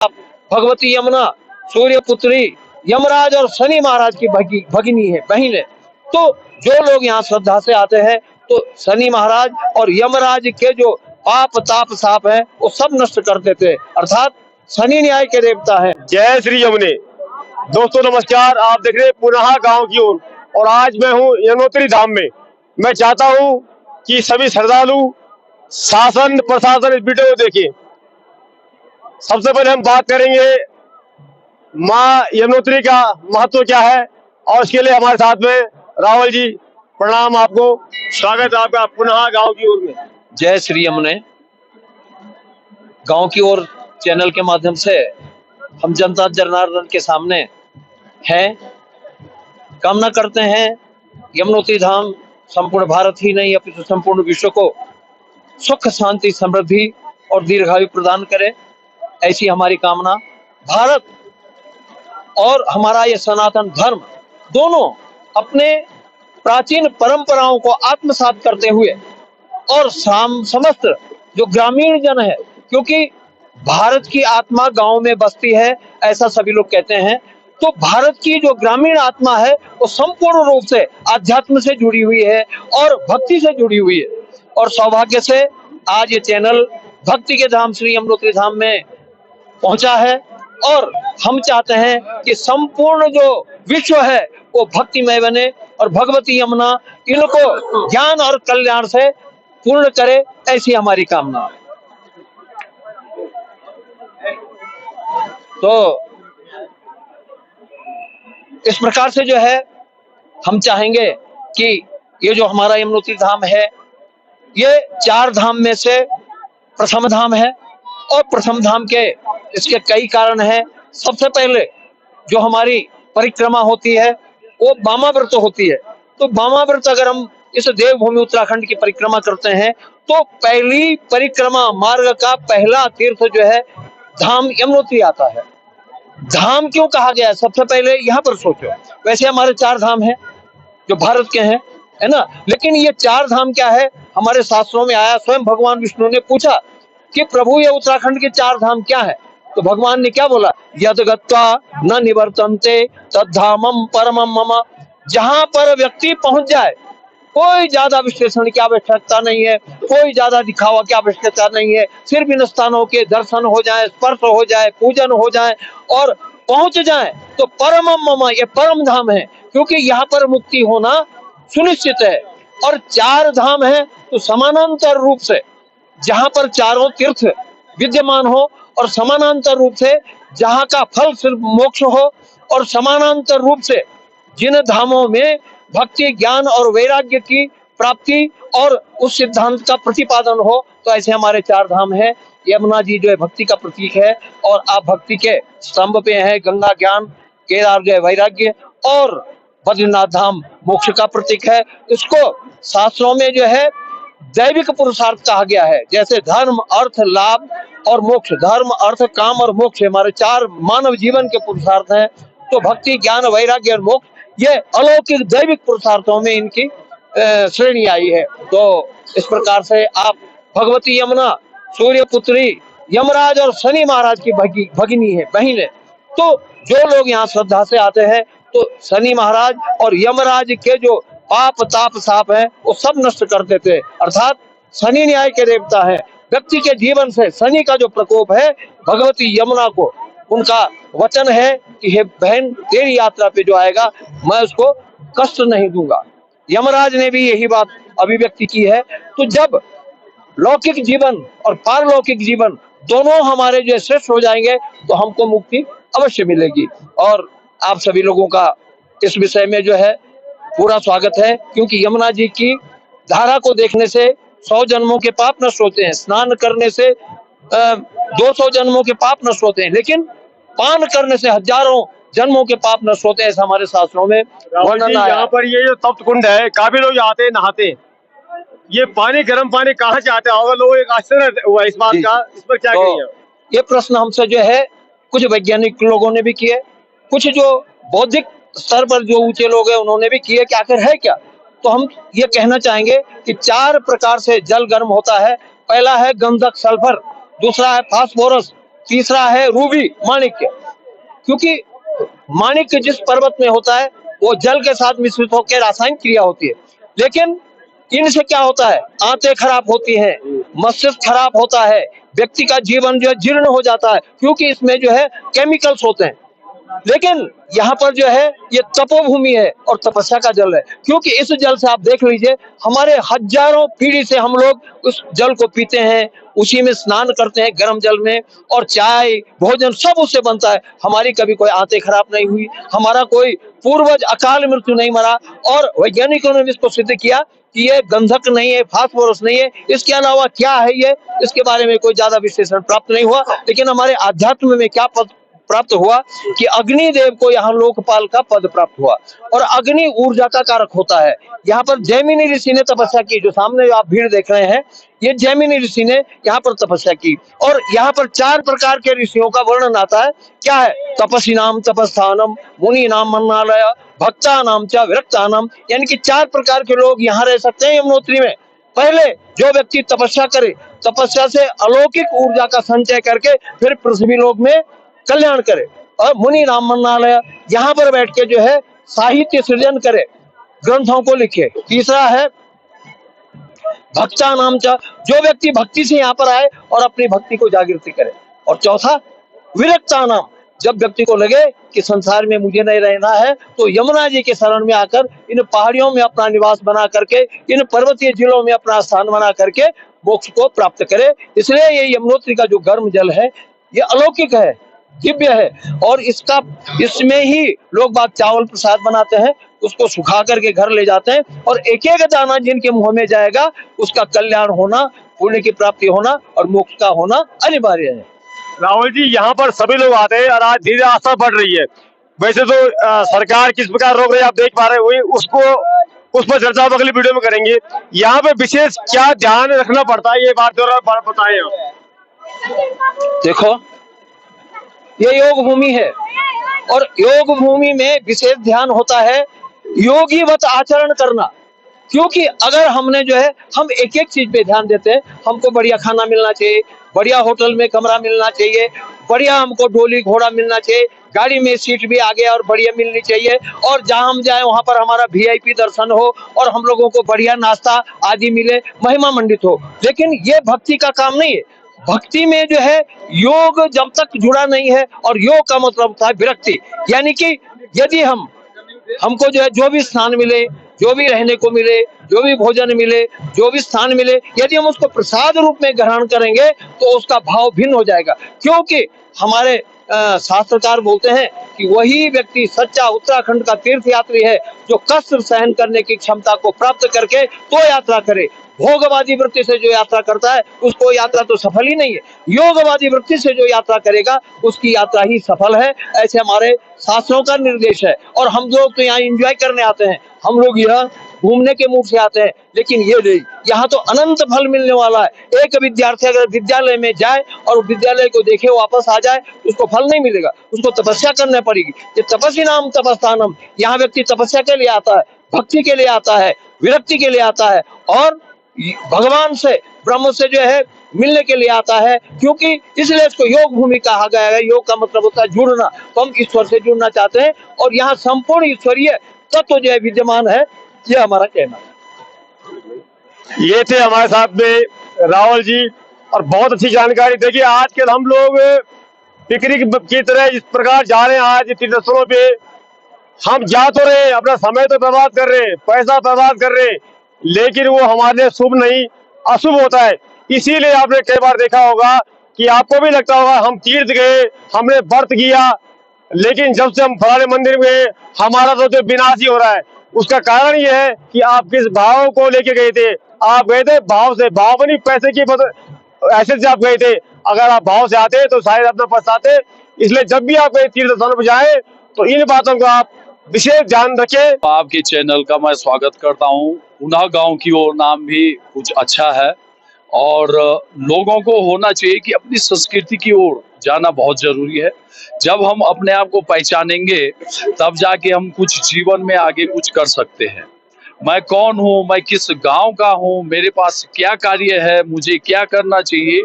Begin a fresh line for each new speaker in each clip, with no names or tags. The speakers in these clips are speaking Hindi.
भगवती यमुना सूर्य पुत्री यमराज और शनि महाराज की भगिनी है, बहन है। तो जो लोग यहाँ श्रद्धा से आते हैं तो शनि महाराज और यमराज के जो पाप ताप साप है वो सब नष्ट कर देते हैं, अर्थात शनि न्याय के देवता है।
जय श्री यमुने। दोस्तों नमस्कार, आप देख रहे हैं पुनः गांव की ओर और आज मैं हूँ यमुनोत्री धाम में। मैं चाहता हूँ कि सभी श्रद्धालु शासन प्रशासन इस वीडियो को देखें। सबसे पहले हम बात करेंगे माँ यमुनोत्री का महत्व क्या है और इसके लिए हमारे साथ में राहुल जी, प्रणाम आपको, स्वागत है आपका पुनः गांव की ओर में।
जय श्री यमुने। गांव की ओर चैनल के माध्यम से हम जनता जनार्दन के सामने हैं। कामना करते हैं यमुनोत्री धाम संपूर्ण भारत ही नहीं अपितु संपूर्ण विश्व को सुख शांति समृद्धि और दीर्घायु प्रदान करे, ऐसी हमारी कामना। भारत और हमारा ये सनातन धर्म दोनों अपने प्राचीन परंपराओं को आत्मसात करते हुए और समस्त जो ग्रामीण जन है, क्योंकि भारत की आत्मा गांव में बसती है ऐसा सभी लोग कहते हैं, तो भारत की जो ग्रामीण आत्मा है वो संपूर्ण रूप से आध्यात्म से जुड़ी हुई है और भक्ति से जुड़ी हुई है। और सौभाग्य से आज ये चैनल भक्ति के धाम श्री यमुनोत्री धाम में पहुंचा है और हम चाहते हैं कि संपूर्ण जो विश्व है वो भक्तिमय बने और भगवती यमुना इनको ज्ञान और कल्याण से पूर्ण करे, ऐसी हमारी कामना। तो इस प्रकार से जो है हम चाहेंगे कि ये जो हमारा यमुनोत्री धाम है ये 4 धाम में से प्रथम धाम है और प्रथम धाम के इसके कई कारण हैं। सबसे पहले जो हमारी परिक्रमा होती है वो वामाव्रत होती है। तो वामाव्रत अगर हम इस देवभूमि उत्तराखंड की परिक्रमा करते हैं तो पहली परिक्रमा मार्ग का पहला तीर्थ जो है धाम यमुनोत्री आता है। धाम क्यों कहा गया है सबसे पहले यहाँ पर सोचो। वैसे हमारे 4 धाम हैं जो भारत के हैं, है ना, लेकिन ये 4 धाम क्या है हमारे शास्त्रों में आया। स्वयं भगवान विष्णु ने पूछा कि प्रभु ये उत्तराखंड के 4 धाम क्या है, तो भगवान ने क्या बोला, यद गत्वा न निवर्तन्ते तद्धामम परमम मम। जहां पर व्यक्ति पहुंच जाए, कोई ज्यादा विश्लेषण की आवश्यकता नहीं है, कोई ज्यादा दिखावा की आवश्यकता नहीं है, सिर्फ इन स्थानों के दर्शन हो जाए, स्पर्श हो जाए, पूजन हो जाए और पहुंच जाए तो परमम मम, ये परम धाम है, क्योंकि यहाँ पर मुक्ति होना सुनिश्चित है। और 4 धाम है तो समानांतर रूप से जहां पर चारों तीर्थ विद्यमान हो और समानांतर रूप से जहां का फल सिर्फ मोक्ष हो और समानांतर रूप से जिन धामों में भक्ति ज्ञान और वैराग्य की प्राप्ति और उस सिद्धांत का प्रतिपादन हो, तो ऐसे हमारे 4 धाम हैं। यमुना जी जो है भक्ति का प्रतीक है और आप भक्ति के स्तंभ पे है। गंगा ज्ञान, केदार जो है वैराग्य और बद्रीनाथ धाम मोक्ष का प्रतीक है। इसको शास्त्रों में जो है दैविक पुरुषार्थ कहा गया है। जैसे धर्म अर्थ लाभ और मोक्ष, धर्म अर्थ काम और मोक्ष हमारे 4 मानव जीवन के पुरुषार्थ हैं। तो भक्ति ज्ञान वैराग्य और मोक्ष ये अलौकिक दैविक पुरुषार्थों में इनकी श्रेणी आई है। तो इस प्रकार से आप भगवती यमुना सूर्य पुत्री यमराज और शनि महाराज की भगिनी है, बहन है। तो जो लोग यहाँ श्रद्धा से आते हैं तो शनि महाराज और यमराज के जो पाप ताप साप है वो सब नष्ट कर देते हैं, अर्थात शनि न्याय के देवता है। व्यक्ति के जीवन से शनि का जो प्रकोप है, भगवती यमुना को उनका वचन है कि हे बहन तेरी यात्रा पे जो आएगा मैं उसको कष्ट नहीं दूंगा। यमराज ने भी यही बात अभिव्यक्ति की है। तो जब लौकिक जीवन और पारलौकिक जीवन दोनों हमारे जो श्रेष्ठ हो जाएंगे तो हमको मुक्ति अवश्य मिलेगी। और आप सभी लोगों का इस विषय में जो है पूरा स्वागत है, क्योंकि यमुना जी की धारा को देखने से 100 जन्मों के पाप नष्ट होते हैं, स्नान करने से 200 जन्मों के पाप नष्ट होते हैं, लेकिन पान करने से हजारों जन्मों के पाप नष्ट होते हैं, ऐसा हमारे शास्त्रों में वर्णन है।
यहाँ पर ये जो तप्त कुंड है, काफी लोग आते हैं नहाते हैं, ये पानी गर्म पानी कहाँ से आता है? लोग एक आश्चर्य हुआ इस बात का, इस पर क्या कहेंगे?
ये प्रश्न हमसे जो है कुछ वैज्ञानिक लोगों ने भी किए, कुछ जो बौद्धिक स्तर पर जो ऊंचे लोग हैं उन्होंने भी किए कि आखिर है क्या। तो हम ये कहना चाहेंगे कि 4 प्रकार से जल गर्म होता है। पहला है गंधक सल्फर, दूसरा है फास्फोरस, तीसरा है रूबी माणिक्य, क्योंकि माणिक्य जिस पर्वत में होता है वो जल के साथ मिश्रित होकर रासायनिक क्रिया होती है। लेकिन इनसे क्या होता है, आंतें खराब होती हैं, मस्तिष्क खराब होता है, व्यक्ति का जीवन जो है जीर्ण हो जाता है, क्योंकि इसमें जो है केमिकल्स होते हैं। लेकिन यहाँ पर जो है ये तपोभूमि है और तपस्या का जल है, क्योंकि इस जल से आप देख लीजिए हमारे हजारों पीढ़ी से हम लोग उस जल को पीते हैं, उसी में स्नान करते हैं गर्म जल में, और चाय भोजन सब उससे बनता है। हमारी कभी कोई आंतें खराब नहीं हुई, हमारा कोई पूर्वज अकाल मृत्यु नहीं मरा, और वैज्ञानिकों ने इसको सिद्ध किया कि ये गंधक नहीं है, फास्फोरस नहीं है। इसके अलावा क्या है ये, इसके बारे में कोई ज्यादा विश्लेषण प्राप्त नहीं हुआ। लेकिन हमारे आध्यात्म में क्या प्राप्त हुआ कि अग्निदेव को यहाँ लोकपाल का पद प्राप्त हुआ, और अग्नि ऊर्जा का कारक होता है। यहाँ पर जैमिनी ऋषि ने तपस्या की, जो सामने आप भीड़ देख रहे हैं ये जैमिनी ऋषि ने यहाँ पर तपस्या की। और यहाँ पर 4 प्रकार के ऋषियों का वर्णन आता है। क्या है, तपसी नाम तपस्थानम, मुनि नाम मन्नालय, भक्ता नाम च विरक्ता नाम, यानी कि 4 प्रकार के लोग यहाँ रह सकते हैं यमुनोत्री में। पहले जो व्यक्ति तपस्या करे, तपस्या से अलौकिक ऊर्जा का संचय करके फिर पृथ्वी लोक में कल्याण करे, और मुनि राम मन्नालय, यहाँ पर बैठ के जो है साहित्य सृजन करे, ग्रंथों को लिखे। तीसरा है भक्ता नाम च, जो व्यक्ति भक्ति से यहाँ पर आए और अपनी भक्ति को जागृति करे। और चौथा विरक्ता नाम, जब व्यक्ति को लगे कि संसार में मुझे नहीं रहना है, तो यमुना जी के शरण में आकर इन पहाड़ियों में अपना निवास बना करके, इन पर्वतीय जिलों में अपना स्थान बना करके मोक्ष को प्राप्त करे। इसलिए ये यमुनोत्री का जो गर्म जल है ये अलौकिक है, दिव्य है, और इसमें ही लोग बाग चावल प्रसाद बनाते हैं, उसको सुखा करके घर ले जाते हैं, और एक एक दाना जिनके मुंह में जाएगा उसका कल्याण होना, पुण्य की प्राप्ति होना और मोक्ष का होना अनिवार्य है।
राहुल जी, यहाँ पर सभी लोग आते हैं और आज धीरे आस्था बढ़ रही है। वैसे तो सरकार किस प्रकार रोक रही है आप देख पा रहे हुए, उस पर चर्चा हम अगली वीडियो में करेंगे। यहाँ पे विशेष क्या ध्यान रखना पड़ता है, ये बात बताएं आप।
देखो, ये योग भूमि है, और योग भूमि में विशेष ध्यान होता है योगीवत आचरण करना। क्योंकि अगर हमने जो है हम एक एक चीज पे ध्यान देते हैं, हमको बढ़िया खाना मिलना चाहिए, बढ़िया होटल में कमरा मिलना चाहिए, बढ़िया हमको डोली घोड़ा मिलना चाहिए, गाड़ी में सीट भी आगे और बढ़िया मिलनी चाहिए, और जहां हम जाए वहां पर हमारा वीआईपी दर्शन हो और हम लोगों को बढ़िया नाश्ता आदि मिले, महिमा मंडित हो। लेकिन ये भक्ति का काम नहीं है। भक्ति में जो है योग जब तक जुड़ा नहीं है, और योग का मतलब होता है विरक्ति, यानी कि यदि हमको जो है जो भी स्थान मिले, जो भी रहने को मिले, जो भी भोजन मिले, जो भी स्थान मिले, यदि हम उसको प्रसाद रूप में ग्रहण करेंगे तो उसका भाव भिन्न हो जाएगा। क्योंकि हमारे शास्त्रकार बोलते हैं कि वही व्यक्ति सच्चा उत्तराखंड का तीर्थ यात्री है जो कष्ट सहन करने की क्षमता को प्राप्त करके तो यात्रा करे। भोगवादी वृत्ति से जो यात्रा करता है उसको यात्रा तो सफल ही नहीं है। योगवादी वृत्ति से जो यात्रा करेगा उसकी यात्रा ही सफल है, ऐसे हमारे शास्त्रों का निर्देश है। और हम लोग तो यहाँ एंजॉय करने आते हैं, हम लोग यहाँ घूमने के मूड से आते हैं, लेकिन ये नहीं, यहाँ तो अनंत फल मिलने वाला है। एक विद्यार्थी अगर विद्यालय में जाए और विद्यालय को देखे वापस आ जाए, उसको फल नहीं मिलेगा, उसको तपस्या करनी पड़ेगी। ये तपस्वी नाम तपस्थानम, यहाँ व्यक्ति तपस्या के लिए आता है, भक्ति के लिए आता है, विरक्ति के लिए आता है, और भगवान से, ब्रह्म से जो है मिलने के लिए आता है। क्योंकि इसलिए इसको योग भूमि कहा गया है। योग का मतलब होता है जुड़ना, तो हम ईश्वर से जुड़ना चाहते हैं, और यहाँ संपूर्ण ईश्वरीय तत्व जो है विद्यमान है, ये हमारा कहना है।
ये थे हमारे साथ में राहुल जी, और बहुत अच्छी जानकारी। देखिए आजकल हम लोग पिकनिक की तरह इस प्रकार जा रहे हैं, आज तीर्थ स्थलों पे हम जा तो रहे, अपना समय तो बर्बाद कर रहे, पैसा बर्बाद कर रहे, लेकिन वो हमारे लिए शुभ नहीं, अशुभ होता है। इसीलिए आपने कई बार देखा होगा कि आपको भी लगता होगा हम तीर्थ गए, हमने व्रत किया, लेकिन जब से हम फलाने मंदिर में गए हमारा तो जो विनाश ही हो रहा है। उसका कारण ये है कि आप किस भाव को लेके गए थे। आप गए थे भाव से, भाव नहीं पैसे की ऐसे से आप गए थे। अगर आप भाव से आते तो शायद अपना पछताते। इसलिए जब भी आप तीर्थ स्थान पर जाए तो इन बातों को आप विशेष ध्यान रखें।
आपके चैनल का मैं स्वागत करता हूं। पुनः गांव की ओर नाम भी कुछ अच्छा है, और लोगों को होना चाहिए कि अपनी संस्कृति की ओर जाना बहुत जरूरी है। जब हम अपने आप को पहचानेंगे तब जाके हम कुछ जीवन में आगे कुछ कर सकते हैं। मैं कौन हूँ, मैं किस गांव का हूँ, मेरे पास क्या कार्य है, मुझे क्या करना चाहिए,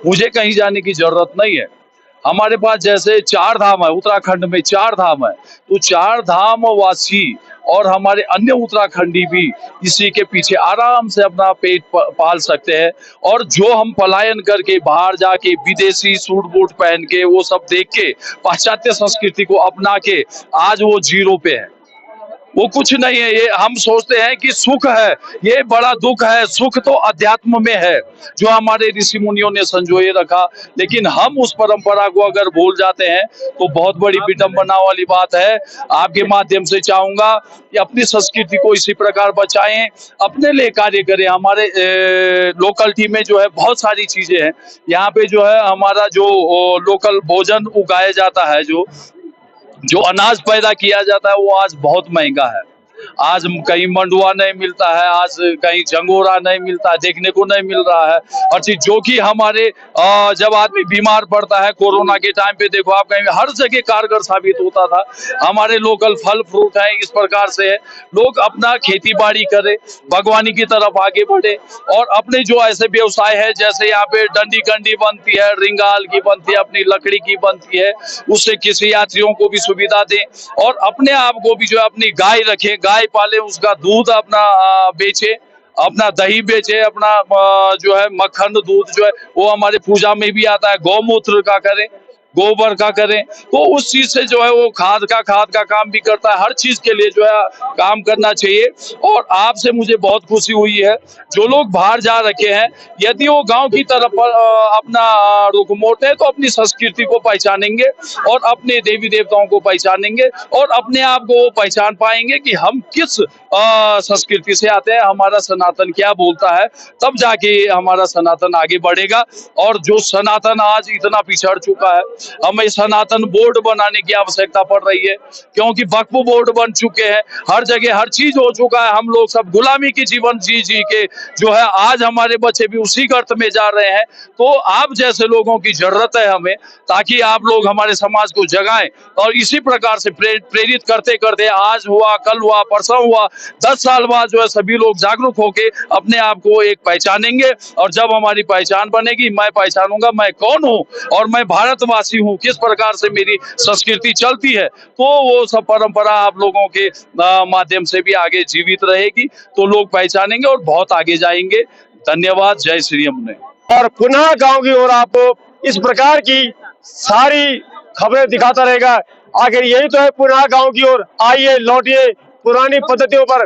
मुझे कहीं जाने की जरूरत नहीं है। हमारे पास जैसे चार धाम है, उत्तराखंड में चार धाम है, तो चार धाम वासी और हमारे अन्य उत्तराखंडी भी इसी के पीछे आराम से अपना पेट पाल सकते हैं। और जो हम पलायन करके बाहर जाके विदेशी सूट बूट पहन के वो सब देख के पाश्चात्य संस्कृति को अपना के आज वो जीरो पे है, वो कुछ नहीं है। ये हम सोचते हैं कि सुख है, ये बड़ा दुख है। सुख तो अध्यात्म में है जो हमारे ऋषि मुनियों ने संजोए रखा, लेकिन हम उस परंपरा को अगर भूल जाते हैं तो बहुत बड़ी विडंबना वाली बात है। आपके माध्यम से चाहूंगा कि अपनी संस्कृति को इसी प्रकार बचाएं, अपने लिए कार्य करें। हमारे लोकलिटी में जो है बहुत सारी चीजें हैं। यहाँ पे जो है हमारा जो लोकल भोजन उगाया जाता है, जो अनाज पैदा किया जाता है, वो आज बहुत महंगा है। आज कहीं मंडुआ नहीं मिलता है, आज कहीं झंगोरा नहीं मिलता है, देखने को नहीं मिल रहा है। और चीज जो कि हमारे जब आदमी बीमार पड़ता है कोरोना के टाइम पे, देखो आप कहीं हर जगह कारगर साबित होता था। हमारे लोकल फल फ्रूट है, इस प्रकार से है। लोग अपना खेती बाड़ी करे, बागवानी की तरफ आगे बढ़े और अपने जो ऐसे व्यवसाय है, जैसे यहाँ पे डंडी कंडी बनती है, रिंगाल की बनती है, अपनी लकड़ी की बनती है, उससे किसी यात्रियों को भी सुविधा दें और अपने आप को भी जो है अपनी गाय रखें, गाय पाले, उसका दूध अपना बेचे, अपना दही बेचे, अपना जो है मक्खन दूध जो है वो हमारे पूजा में भी आता है। गौमूत्र का करें, गोबर का करें, तो उस चीज से जो है वो खाद का काम भी करता है। हर चीज के लिए जो है काम करना चाहिए। और आपसे मुझे बहुत खुशी हुई है, जो लोग बाहर जा रखे हैं, यदि वो गांव की तरफ अपना रुख मोड़ते हैं तो अपनी संस्कृति को पहचानेंगे और अपने देवी देवताओं को पहचानेंगे और अपने आप को वो पहचान पाएंगे कि हम किस संस्कृति से आते हैं, हमारा सनातन क्या बोलता है। तब जाके हमारा सनातन आगे बढ़ेगा। और जो सनातन आज इतना पिछड़ चुका है, हमें सनातन बोर्ड बनाने की आवश्यकता पड़ रही है, क्योंकि वक्फ बोर्ड बन चुके हैं, हर जगह हर चीज हो चुका है। हम लोग सब गुलामी की जीवन जी जी के जो है आज हमारे बच्चे भी उसी गर्त में जा रहे हैं। तो आप जैसे लोगों की जरूरत है हमें, ताकि आप लोग हमारे समाज को जगाएं और इसी प्रकार से प्रेरित करते करते आज हुआ, कल हुआ, परसों हुआ, 10 साल बाद जो है सभी लोग जागरूक होके अपने आप को एक पहचानेंगे। और जब हमारी पहचान बनेगी, मैं पहचानूंगा मैं कौन हूँ और मैं भारतवासी हूँ, किस प्रकार से मेरी संस्कृति चलती है, तो वो सब परंपरा आप लोगों के माध्यम से भी आगे जीवित रहेगी, तो लोग पहचानेंगे और बहुत आगे जाएंगे। धन्यवाद। जय श्री यमुने।
और पुनः गांव की ओर आपको इस प्रकार की सारी खबरें दिखाता रहेगा। आखिर यही तो है पुनः गांव की ओर। आइए लौटिए पुरानी पद्धतियों पर।